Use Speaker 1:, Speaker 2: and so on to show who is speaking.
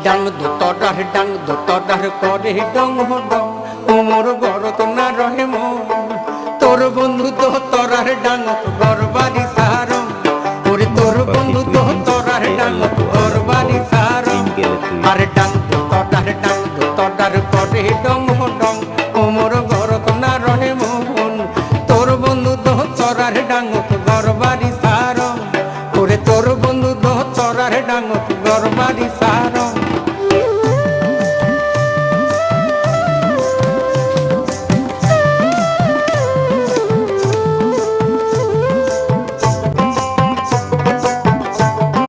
Speaker 1: ডাং দোতরার করে ডং ডং ওমর গরত না রহে মন তোর বন্ধু দোতরার ডাং গরবারি সারম ওরে তোর বন্ধু দোতরার ডাং